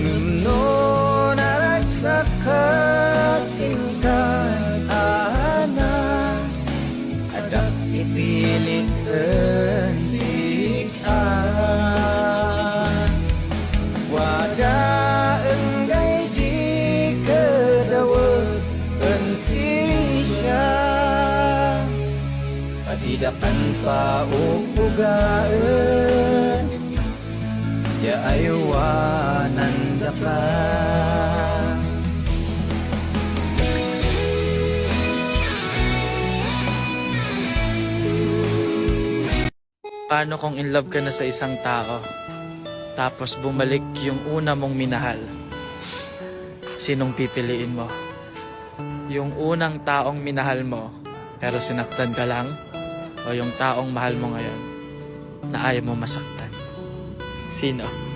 Ngumno naragsak kasingkan ana adak ipilit ensikan wada enggay di kedawet ensisya patidakan pa upugaan ya ayawanan ka. Paano kung in love ka na sa isang tao, tapos bumalik yung una mong minahal? Sinong pipiliin mo? Yung unang taong minahal mo, pero sinaktan ka lang? O yung taong mahal mo ngayon, na ayaw mo masaktan? Sino?